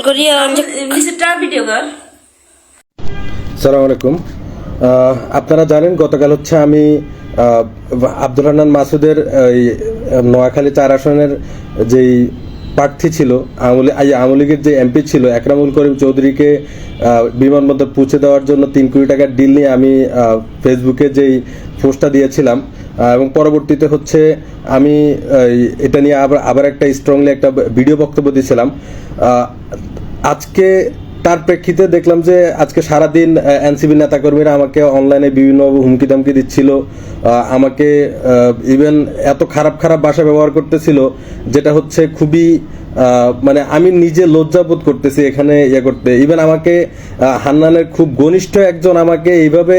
করিয়া ভিডিও কর। আসসালামু আলাইকুম। আপনারা জানেন গতকাল হচ্ছে আমি আব্দুল হান্নান মাসুদের নোয়াখালী 4 আসনের যেই প্রার্থী ছিল আওয়ামী লীগের যে এমপি ছিল একরামুল করিম চৌধুরীকে বিমানবন্দর পৌঁছে দেওয়ার জন্য 3 কোটি টাকার ডিল নিয়ে আমি ফেসবুকে যেই পোস্টটা দিয়েছিলাম এবং পরবর্তীতে হচ্ছে আমি এটা নিয়ে আবার একটা স্ট্রংলি একটা ভিডিও বক্তব্য দিয়েছিলাম। আজকে তার প্রেক্ষিতে দেখলাম যে আজকে সারাদিন এনসিবি নেতাকর্মীরা আমাকে অনলাইনে বিভিন্ন হুমকি দামকি দিচ্ছিল, আমাকে ইভেন এত খারাপ খারাপ ভাষা ব্যবহার করতেছিল যেটা হচ্ছে খুবই মানে আমি নিজে লজ্জাবোধ করতেছি এখানে করতে। ইভেন আমাকে হান্নানের খুব ঘনিষ্ঠ একজন আমাকে এইভাবে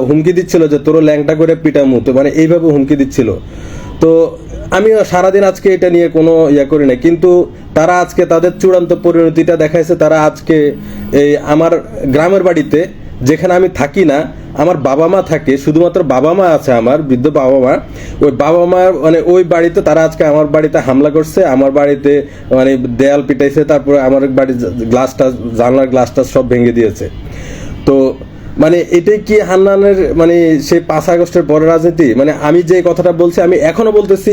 হুমকি দিচ্ছিল যে তোর ল্যাংটা করে পিটামু, তো মানে এইভাবে হুমকি দিচ্ছিল। তো আমি সারাদিন আজকে এটা নিয়ে কোনো করি না, কিন্তু তারা আজকে তাদের চূড়ান্ত পরিণতিটা দেখাইছে। তারা আজকে এই আমার গ্রামের বাড়িতে, যেখানে আমি থাকি না, আমার বাবা মা থাকে, শুধুমাত্র বাবা মা আছে, আমার বৃদ্ধ বাবা মা, ওই বাবা মা মানে ওই বাড়িতে তারা আজকে আমার বাড়িতে হামলা করছে, আমার বাড়িতে মানে দেয়াল পিটাইছে, তারপরে আমার বাড়ির গ্লাসটা জানলার গ্লাসটা সব ভেঙে দিয়েছে। তো মানে এটাই কি হান্নানের মানে সেই 5 আগস্টের পরে রাজনীতি? মানে আমি যে কথাটা বলছি আমি এখনো বলতেছি,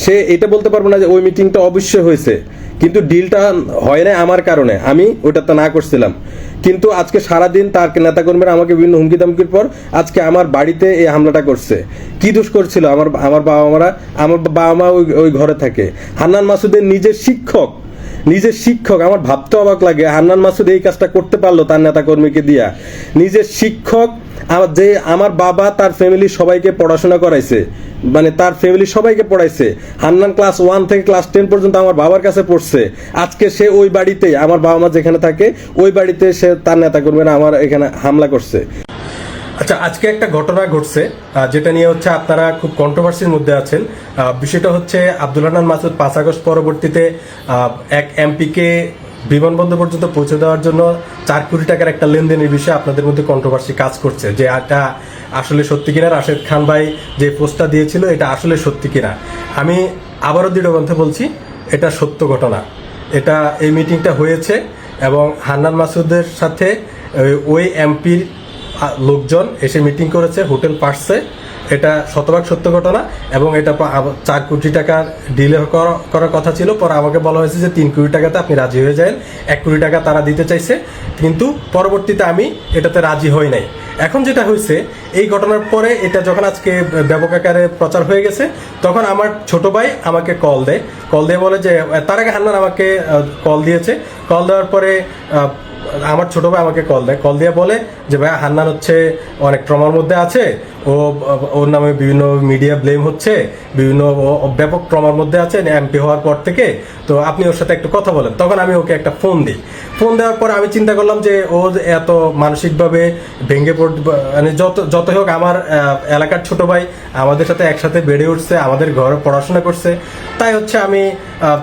সে এটা বলতে পারবো না যে ওই মিটিংটা অবশ্যই হয়েছে, কিন্তু ডিলটা হয় না আমার কারণে, আমি ওটাতে না করছিলাম। কিন্তু আজকে সারাদিন তার নেতাকর্মীরা আমাকে বিভিন্ন হুমকি দামকির পর আজকে আমার বাড়িতে এই হামলাটা করছে। কি দোষ করছিল আমার বাবা মারা? আমার বাবা মা ওই ঘরে থাকে। হান্নান মাসুদের নিজের শিক্ষক, আমার ভাবতে অবাক লাগে হান্নান মাসুদ এই কাজটা করতে পারলো তার নেতাকর্মীকে দিয়া। নিজের শিক্ষক, যে আমার বাবা তার ফ্যামিলি সবাইকে পড়াশোনা করাইছে, মানে তার ফ্যামিলি সবাইকে পড়াইছে। হান্নান ক্লাস 1 থেকে ক্লাস 10 পর্যন্ত আমার বাবার কাছে পড়ছে। আজকে সে ওই বাড়িতে, আমার বাবা মা যেখানে থাকে ওই বাড়িতে সে তার নেতাকর্মীরা আমার এখানে হামলা করছে। আচ্ছা, আজকে একটা ঘটনা ঘটছে যেটা নিয়ে হচ্ছে আপনারা খুব কন্ট্রোভার্সির মধ্যে আছেন। বিষয়টা হচ্ছে আব্দুল হান্নান মাসুদ 5 আগস্ট পরবর্তীতে এক এমপিকে বিমানবন্দর পর্যন্ত পৌঁছে দেওয়ার জন্য 4 কোটি টাকার একটা লেনদেনের বিষয়ে আপনাদের মধ্যে কন্ট্রোভার্সি কাজ করছে, যে এটা আসলে সত্যি কিনা। রাশেদ খান ভাই যে পোস্টটা দিয়েছিল এটা আসলে সত্যি কিনা। আমি আবারও দৃঢ়কণ্ঠে বলছি এটা সত্য ঘটনা। এটা এই মিটিংটা হয়েছে এবং হান্নান মাসুদের সাথে ওই এমপির লোকজন এসে মিটিং করেছে হোটেল পার্সে। এটা শতভাগ সত্য ঘটনা এবং এটা 4 কোটি টাকার ডিলে করার কথা ছিল। পরে আমাকে বলা হয়েছে যে 3 কোটি টাকাতে আপনি রাজি হয়ে যান। 1 কোটি টাকা তারা দিতে চাইছে, কিন্তু পরবর্তীতে আমি এটাতে রাজি হই নাই। এখন যেটা হয়েছে, এই ঘটনার পরে এটা যখন আজকে ব্যাপক আকারে প্রচার হয়ে গেছে, তখন আমার ছোট ভাই আমাকে কল দিয়ে বলে যে, তার আগে হান্নান আমাকে কল দিয়েছে। কল দেওয়ার পরে আমার ছোট ভাই আমাকে কল দিয়ে বলে যে ভাই হান্নান হচ্ছে অনেক ট্রমার মধ্যে আছে, ওর নামে বিভিন্ন মিডিয়া ব্লেম হচ্ছে, বিভিন্ন ব্যাপক ট্রমার মধ্যে আছে এমপি হওয়ার পর থেকে, তো আপনি ওর সাথে একটু কথা বলেন। তখন আমি ওকে একটা ফোন দেওয়ার পরে আমি চিন্তা করলাম যে ও এত মানসিকভাবে ভেঙে মানে যত হোক আমার এলাকার ছোট ভাই, আমাদের সাথে একসাথে বেড়ে উঠছে, আমাদের ঘরে পড়াশোনা করছে, তাই হচ্ছে আমি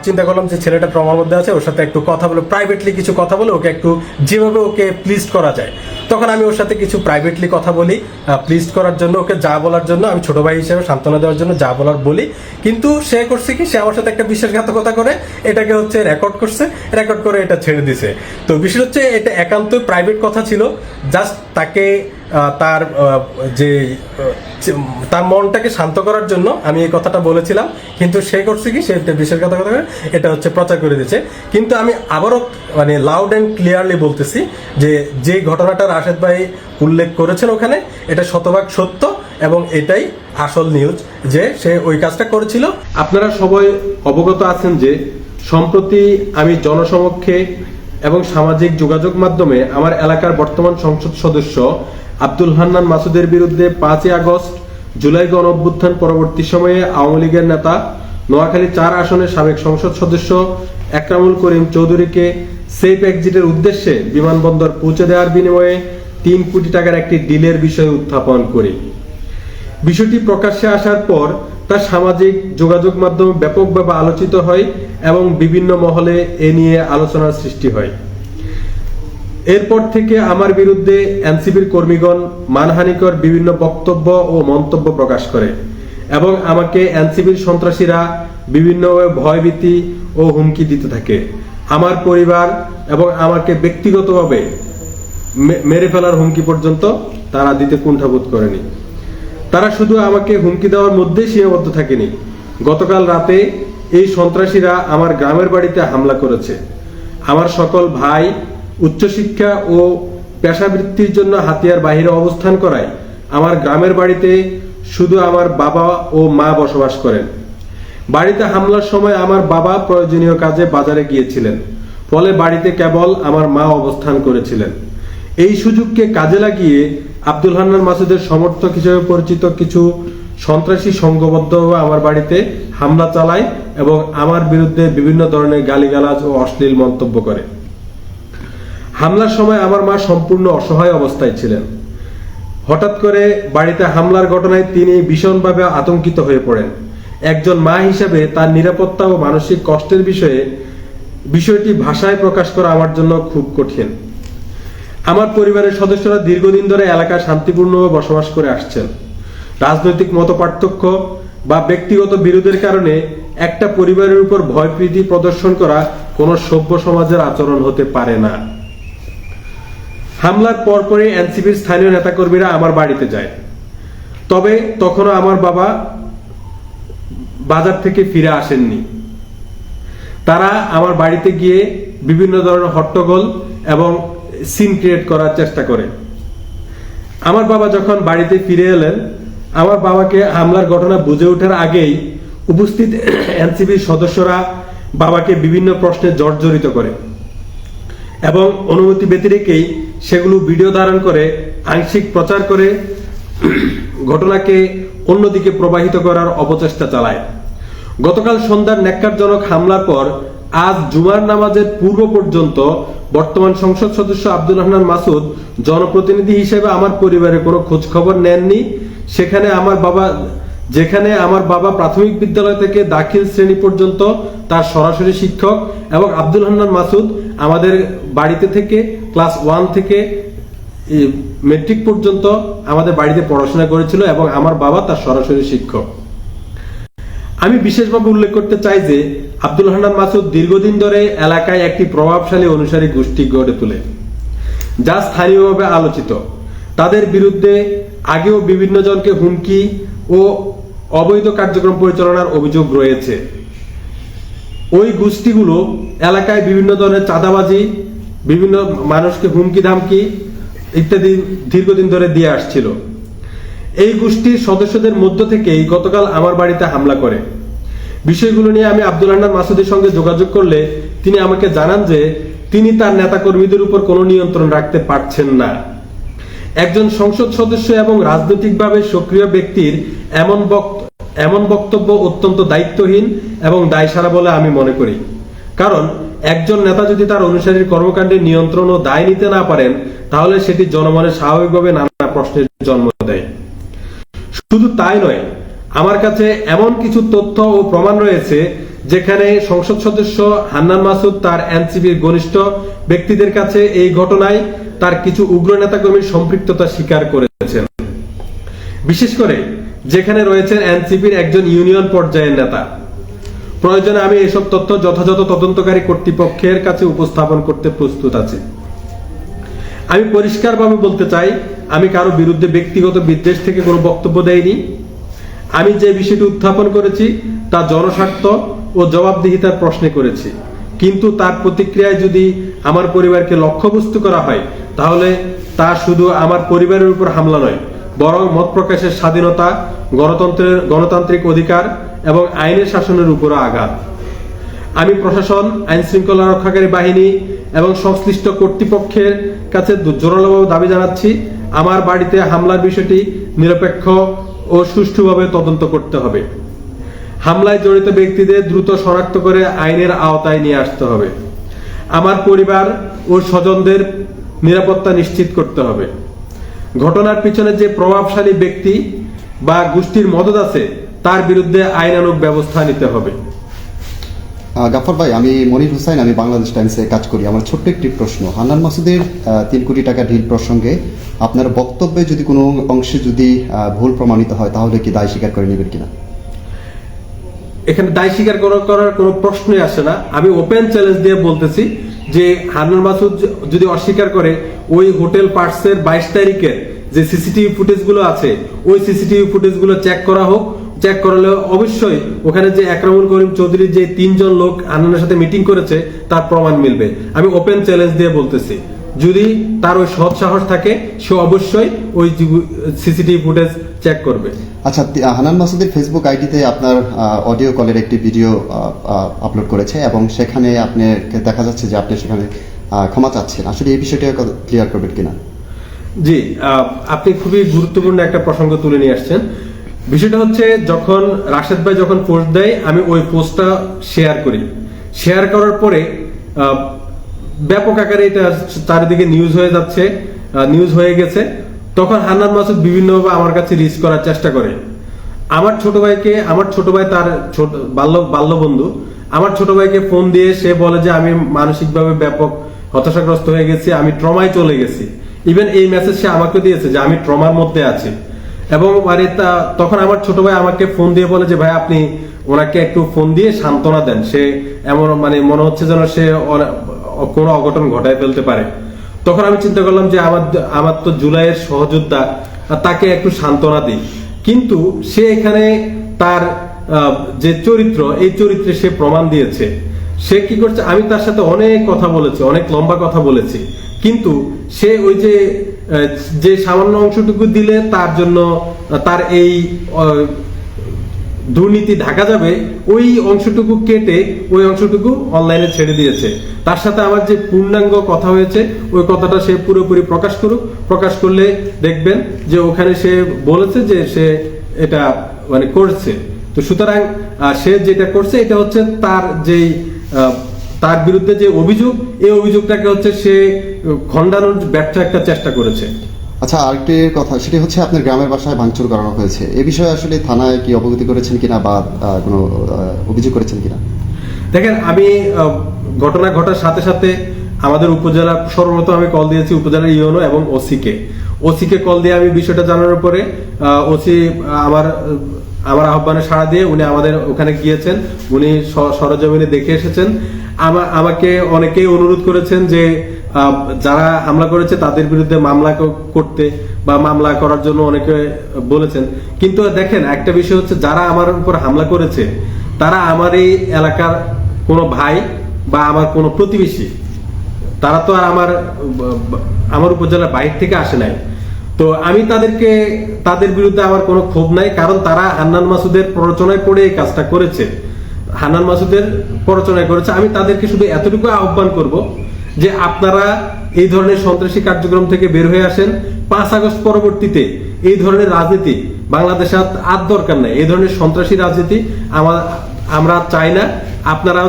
চিন্তা করলাম যে ছেলেটা ট্রমার মধ্যে আছে, ওর সাথে একটু কথা বলে, প্রাইভেটলি কিছু কথা বলে ওকে একটু যেভাবে ওকে প্লিজ করা যায়। তখন আমি ওর সাথে কিছু প্রাইভেটলি কথা বলি, প্লিজ করার জন্য, ওকে যা বলার জন্য, আমি ছোট ভাই হিসেবে সান্ত্বনা দেওয়ার জন্য যা বলার বলি। কিন্তু সে করছে কি, সে আমার সাথে একটা বিশ্বাসঘাতকতা করে এটাকে হচ্ছে রেকর্ড করে এটা ছেড়ে দিছে। তো বিষয় হচ্ছে এটা একান্তই প্রাইভেট কথা ছিল, জাস্ট তাকে তার তার মনটাকে শান্ত করার জন্য আমি এই কথাটা বলেছিলাম। কিন্তু সে করছে কি, সে বিশ্বাসঘাতকতা করে এটা হচ্ছে প্রচার করে দিয়েছে। কিন্তু আমি আবারও মানে লাউড অ্যান্ড ক্লিয়ারলি বলতেছি যে ঘটনাটা রাশেদ ভাই উল্লেখ করেছেন ওখানে, এটা শতভাগ সত্য এবং এটাই আসল নিউজ যে সে ওই কাজটা করেছিল। আপনারা সবাই অবগত আছেন যে সম্প্রতি আমি জনসমক্ষে এবং সামাজিক যোগাযোগ মাধ্যমে আমার এলাকার বর্তমান সংসদ সদস্য আব্দুল হান্নান মাসুদের বিরুদ্ধে 5 আগস্ট জুলাই গণ অভ্যুত্থান পরবর্তী সময়ে আওয়ামী লীগের নেতা নোয়াখালী 4 আসনের সাবেক সংসদ সদস্য একরামুল করিম চৌধুরীকে সেফ এক্সিটের উদ্দেশ্যে বিমানবন্দর পৌঁছে দেওয়ার বিনিময়ে 3 কোটি টাকার একটি ডিলের বিষয়ে উত্থাপন করি। বিষয়টি প্রকাশ্যে আসার পর তা সামাজিক যোগাযোগ মাধ্যমে ব্যাপকভাবে আলোচিত হয় এবং বিভিন্ন মহলে এ নিয়ে আলোচনার সৃষ্টি হয়। এরপর থেকে আমার বিরুদ্ধে এনসিবির কর্মীগণ মানহানিকর বিভিন্ন বক্তব্য ও মন্তব্য প্রকাশ করে এবং আমাকে এনসিবির সন্ত্রাসীরা বিভিন্নভাবে ভয়ভীতি ও হুমকি দিতে থাকে। আমার পরিবার এবং আমাকে ব্যক্তিগতভাবে মেরে ফেলার হুমকি পর্যন্ত তারা দিতে কুণ্ঠাবোধ করেনি। তারা শুধু আমাকে হুমকি দেওয়ার মধ্যেই সীমাবদ্ধ থাকেনি। গতকাল রাতে এই সন্ত্রাসীরা আমার গ্রামের বাড়িতে হামলা করেছে। আমার সকল ভাই উচ্চশিক্ষা ও পেশাবৃত্তির জন্য হাতিয়ার বাহিরে অবস্থান করায় আমার গ্রামের বাড়িতে শুধু আমার বাবা ও মা বসবাস করেন। বাড়িতে হামলার সময় আমার বাবা প্রয়োজনীয় কাজে বাজারে গিয়েছিলেন, ফলে বাড়িতে কেবল আমার মা অবস্থান করেছিলেন। এই সুযোগকে কাজে লাগিয়ে আব্দুল হান্নান মাসুদের সমর্থক হিসেবে পরিচিত কিছু সন্ত্রাসী সংঘবদ্ধভাবে আমার বাড়িতে হামলা চালায় এবং আমার বিরুদ্ধে বিভিন্ন ধরনের গালিগালাজ ও অশ্লীল মন্তব্য করে। হামলার সময় আমার মা সম্পূর্ণ অসহায় অবস্থায় ছিলেন। হঠাৎ করে বাড়িতে হামলার ঘটনায় তিনি ভীষণভাবে আতঙ্কিত হয়ে পড়েন। একজন মা হিসেবে তার নিরাপত্তা ও মানসিক কষ্টের বিষয়টি ভাষায় প্রকাশ করা আমার জন্য খুব কঠিন। আমার পরিবারের সদস্যরা দীর্ঘদিন ধরে এলাকায় শান্তিপূর্ণভাবে বসবাস করে আসছেন। রাজনৈতিক মতপার্থক্য বা ব্যক্তিগত বিরোধের কারণে একটা পরিবারের উপর ভয়ভীতি প্রদর্শন করা কোনো সভ্য সমাজের আচরণ হতে পারে না। হামলার পরপরই এনসিপির স্থানীয় নেতাকর্মীরা আমার বাড়িতে যায়। তবে তখনও আমার বাবা বাজার থেকে ফিরে আসেননি। তারা আমার বাড়িতে গিয়ে বিভিন্ন ধরনের হট্টগোল এবং সিন ক্রিয়েট করার চেষ্টা করে। আমার বাবা যখন বাড়িতে ফিরে এলেন, আমার বাবাকে হামলার ঘটনা বুঝে ওঠার আগেই উপস্থিত এনসিপির সদস্যরা বাবাকে বিভিন্ন প্রশ্নে জর্জরিত করে এবং অনুমতি ব্যতিরেকেই সেগুলো ভিডিও ধারণ করে আংশিক প্রচার করে ঘটনাকে অন্যদিকে প্রবাহিত করার অপচেষ্টা চালায়। গতকাল সন্ধ্যার ন্যাক্কারজনক হামলার পর আজ জুমার নামাজের পূর্ব পর্যন্ত বর্তমান সংসদ সদস্য আব্দুল হান্নান মাসুদ জনপ্রতিনিধি হিসেবে আমার পরিবারের কোনো খোঁজ খবর নেননি। যেখানে আমার বাবা প্রাথমিক বিদ্যালয় থেকে দাখিল শ্রেণী পর্যন্ত তার সরাসরি শিক্ষক এবং আব্দুল হান্নান মাসুদ আমাদের বাড়িতে থেকে ক্লাস 1 থেকে মেট্রিক পর্যন্ত আমাদের বাড়িতে পড়াশোনা করেছিল এবং আমার বাবা তার সরাসরি শিক্ষক। আমি বিশেষভাবে উল্লেখ করতে চাই যে আব্দুল হান্নান মাসুদ দীর্ঘদিন ধরে এলাকায় একটি প্রভাবশালী অনুসারী গোষ্ঠী গড়ে তোলে, যা স্থানীয়ভাবে আলোচিত। তাদের বিরুদ্ধে আগেও বিভিন্ন জনকে হুমকি ও অবৈধ কার্যক্রম পরিচালনার অভিযোগ রয়েছে। ওই গোষ্ঠীগুলো এলাকায় বিভিন্ন ধরনের চাঁদাবাজি, বিভিন্ন মানুষকে হুমকি ধামকি ইত্যাদি দীর্ঘদিন ধরে দিয়ে আসছিল। এই গোষ্ঠীর সদস্যদের মধ্য থেকেই গতকাল আমার বাড়িতে হামলা করে। বিষয়গুলো নিয়ে আমি আব্দুল হান্নান মাসুদের সঙ্গে যোগাযোগ করলে তিনি আমাকে জানান যে তিনি তার নেতাকর্মীদের উপর কোনো নিয়ন্ত্রণ রাখতে পারছেন না। একজন সংসদ সদস্য এবং রাজনৈতিকভাবে সক্রিয় ব্যক্তির এমন বক্তব্য অত্যন্ত দায়িত্বহীন এবং দায়সারা বলে আমি মনে করি। কারণ একজন নেতা যদি তার অনুসারীর কর্মকাণ্ডে নিয়ন্ত্রণ ও দায় নিতে না পারেন, তাহলে সেটি জনমনে স্বাভাবিকভাবে নানা প্রশ্নের জন্ম দেয়। শুধু তাই নয়, আমার কাছে এমন কিছু তথ্য ও প্রমাণ রয়েছে যেখানে সংসদ সদস্য হান্নান মাসুদ তার এনসিপির ঘনিষ্ঠ ব্যক্তিদের কাছে এই ঘটনায় তার কিছু উগ্র নেতাকর্মীর সম্পৃক্ততা স্বীকার করেছেন। বিশেষ করে যেখানে রয়েছেন এনসিপির একজন ইউনিয়ন পর্যায়ের নেতা। প্রয়োজনে আমি এসব তথ্য যথাযথ তদন্তকারী কর্তৃপক্ষের কাছে উপস্থাপন করতে প্রস্তুত আছি। আমি পরিষ্কারভাবে বলতে চাই, আমি কারো বিরুদ্ধে ব্যক্তিগত বিদ্বেষ থেকে কোনো বক্তব্য দেইনি। আমি যে বিষয়টি উত্থাপন করেছি তা জনস্বার্থ ও জবাবদিহিতার প্রশ্নে করেছি, কিন্তু তার প্রতিক্রিয়ায় যদি আমার পরিবারকে লক্ষ্যবস্তু করা হয়, তাহলে তা শুধু আমার পরিবারের উপর হামলা নয়, বরং মত প্রকাশের স্বাধীনতা, গণতান্ত্রিক অধিকার এবং আইনের শাসনের উপরও আঘাত। আমি প্রশাসন, আইন শৃঙ্খলা রক্ষাকারী বাহিনী এবং সংশ্লিষ্ট কর্তৃপক্ষের কাছে জোরালোভাবে দাবি জানাচ্ছি, আমার বাড়িতে হামলার বিষয়টি নিরপেক্ষ ও সুষ্ঠুভাবে তদন্ত করতে হবে। হামলায় জড়িত ব্যক্তিদের দ্রুত শনাক্ত করে আইনের আওতায় নিয়ে আসতে হবে। আমার পরিবার ও স্বজনদের নিরাপত্তা নিশ্চিত করতে হবে। ঘটনার পিছনে যে প্রভাবশালী ব্যক্তি বা গোষ্ঠীর মদত আছে, তার বিরুদ্ধে আইনানুগ ব্যবস্থা নিতে হবে। গাফর ভাই, আমি মনির হুসাইন, আমি বাংলাদেশ টাইমসে কাজ করি। আমার ছোট্ট একটি প্রশ্ন, হান্নান মাসুদের 3 কোটি টাকা ডিল প্রসঙ্গে আপনার বক্তব্যে যদি কোনো অংশে যদি ভুল প্রমাণিত হয়, তাহলে কি দায় স্বীকার করে নেবেন কিনা? এখানে দায় স্বীকার করার কোনো প্রশ্নই আসে না। আমি ওপেন চ্যালেঞ্জ দিয়ে বলতেছি যে হান্নান মাসুদ যদি অস্বীকার করে ওই হোটেল পার্টসের 22 তারিখের যে সিসিটিভি ফুটেজ গুলো আছে ওই সিসিটিভি ফুটেজ গুলো চেক করা হোক। চেক করালে অবশ্যই ওখানে যে একরামুল করিম চৌধুরীর যে 3 জন লোক হান্নানের সাথে মিটিং করেছে তার প্রমাণ মিলবে। আমি ওপেন চ্যালেঞ্জ দিয়ে বলতেছি, যদি তার ওই সৎ সাহস থাকে সে অবশ্যই ওই সিসিটিভি ফুটেজ চেক করবে। আচ্ছা, হান্নান মাসুদের ফেসবুক আইডিতে আপনার অডিও কলের একটি ভিডিও আপলোড করেছে এবং সেখানে আপনাকে দেখা যাচ্ছে যে আপনি সেখানে ক্ষমা চাচ্ছেন। আসলে এই বিষয়টা ক্লিয়ার করবেন কিনা? জি, আপনি খুবই গুরুত্বপূর্ণ একটা প্রসঙ্গ তুলে নিয়ে আসছেন। বিষয়টা হচ্ছে, যখন রাশেদ ভাই যখন পোস্ট দেয় আমি ওই পোস্টটা শেয়ার করি। শেয়ার করার পরে ব্যাপক আকারে এটা চারিদিকে নিউজ হয়ে যাচ্ছে, নিউজ হয়ে গেছে। তখন হান্নান মাসুদ বিভিন্নভাবে আমার কাছে রিচ করার চেষ্টা করে। আমার ছোট ভাই তার বাল্য বন্ধু আমার ছোট ভাইকে ফোন দিয়ে সে বলে যে আমি মানসিকভাবে ব্যাপক হতাশাগ্রস্ত হয়ে গেছি, আমি ট্রমায় চলে গেছি। ইভেন এই মেসেজ সে আমাকে দিয়েছে যে আমি ট্রমার মধ্যে আছি। এবং তখন আমার ছোট ভাই আমাকে ফোন দিয়ে বলে যে ভাই আপনি ওনাকে একটু ফোন দিয়ে সান্ত্বনা দেন, সে এমন মনে হচ্ছে যেন সে কোনো অঘটন ঘটায় ফেলতে পারে। তখন আমি চিন্তা করলাম যে আমার তো জুলাইয়ের সহযোদ্ধা, তাকে একটু সান্ত্বনা দিই। কিন্তু সে এখানে তার যে চরিত্র, এই চরিত্রে সে প্রমাণ দিয়েছে। সে কি করছে, আমি তার সাথে অনেক কথা বলেছি, অনেক লম্বা কথা বলেছি, কিন্তু সে ওই যে সামান্য অংশটুকু দিলে তার জন্য তার এই দুর্নীতি ঢাকা যাবে, ওই অংশটুকু কেটে ওই অংশটুকু অনলাইনে ছেড়ে দিয়েছে। তার সাথে আমার যে পূর্ণাঙ্গ কথা হয়েছে ওই কথাটা সে পুরোপুরি প্রকাশ করুক। প্রকাশ করলে দেখবেন যে ওখানে সে বলেছে যে সে এটা করছে। তো সুতরাং সে যেটা করছে এটা হচ্ছে তার বিরুদ্ধে যে অভিযোগ, এই অভিযোগটাকে হচ্ছে সে খণ্ডানোর ব্যর্থ একটা চেষ্টা করেছে। আচ্ছা, আরেকটি কথা, সেটি হচ্ছে আপনার গ্রামের বাসায় ভাঙচুর করানো হয়েছে। এ বিষয়ে আসলে থানায় কি অবগতি করেছেন কিনা বা কোনো অভিযোগ করেছেন কিনা? দেখেন, আমি ঘটনা ঘটার সাথে সাথে আমাদের উপজেলা, সর্বপ্রথম আমি কল দিয়েছি উপজেলার ইউএনও এবং ওসিকে কল দিয়ে আমি বিষয়টা জানানোর পরে ওসি আমার আহ্বানে সাড়া দিয়ে উনি আমাদের ওখানে গিয়েছেন, উনি সরজমিনে দেখে এসেছেন। আমাকে অনেকেই অনুরোধ করেছেন যে যারা হামলা করেছে তাদের বিরুদ্ধে মামলা করতে বা মামলা করার জন্য অনেকে বলেছেন। কিন্তু দেখেন, একটা বিষয় হচ্ছে, যারা আমার উপর হামলা করেছে তারা আমার এই এলাকার কোনো ভাই বা আমার কোনো প্রতিবেশী, তারা তো আর আমার উপজেলার বাইরে থেকে আসে নাই। তো আমি তাদের বিরুদ্ধে আমার কোনো ক্ষোভ নাই, কারণ তারা হান্নান মাসুদের প্ররোচনায় পড়ে এই কাজটা করেছে। হান্নান মাসুদের প্ররোচনায় করেছে। আমি তাদেরকে শুধু এতটুকু আহ্বান করব যে আপনারা এই ধরনের সন্ত্রাসী কার্যক্রম থেকে বের হয়ে আসেন। 5 আগস্ট পরবর্তীতে এই ধরনের রাজনীতি বাংলাদেশে আর দরকার নাই। এই ধরনের সন্ত্রাসী রাজনীতি আমরা চাই না। আপনারা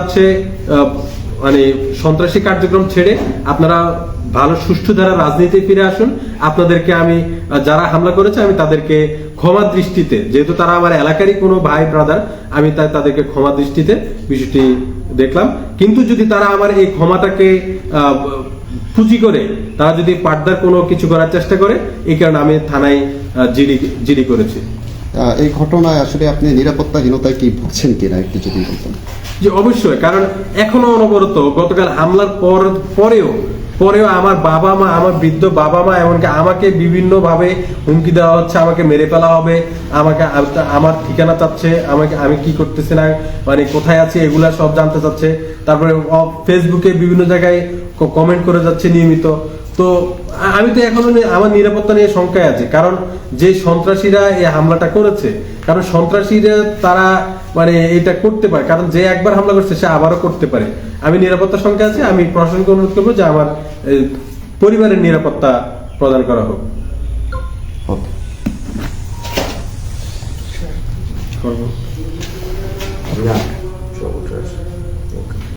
সন্ত্রাসী কার্যক্রম ছেড়ে আপনারা ভালো সুষ্ঠু ধারা রাজনীতি ফিরে আসুন। আপনাদেরকে আমি, যারা হামলা করেছে আমি তাদেরকে ক্ষমা দৃষ্টিতে, যেহেতু তারা আমার এলাকারই কোনো ভাই ব্রাদার, আমি তাদেরকে ক্ষমা দৃষ্টিতে বিষয়টি দেখলাম। কিন্তু যদি তারা আমার এই ক্ষমাটাকে পুঁজি করে তারা যদি পার্দার কোনো কিছু করার চেষ্টা করে, এই কারণে আমি থানায় জিডি করেছি। এই ঘটনায় আসলে আপনি নিরাপত্তাহীনতায় কি ভুগছেন কিনা একটু যদি বলতেন? যে অবশ্যই, কারণ এখনো অনবরত গতকাল হামলার পরেও আমার বাবা মা, আমার বৃদ্ধ বাবা মা, এমনকি আমাকে বিভিন্ন ভাবে হুমকি দেওয়া হচ্ছে, আমাকে মেরে ফেলা হবে, আমার ঠিকানা চাচ্ছে, আমি কি করতেছি না, কোথায় আছি এগুলা সব জানতে চাচ্ছে। তারপরে ফেসবুকে বিভিন্ন জায়গায় কমেন্ট করে যাচ্ছে নিয়মিত। তো আমি তো এখনো আমার নিরাপত্তা নিয়ে শঙ্কায় আছি, কারণ যে সন্ত্রাসীরা এই হামলাটা করেছে, কারণ সন্ত্রাসীরা তারা এটা করতে পারে, কারণ যে একবার হামলা করছে সে আবারও করতে পারে। আমি নিরাপত্তার শঙ্কায় আছি। আমি প্রশাসনকে অনুরোধ করবো যে আমার পরিবারের নিরাপত্তা প্রদান করা হোক।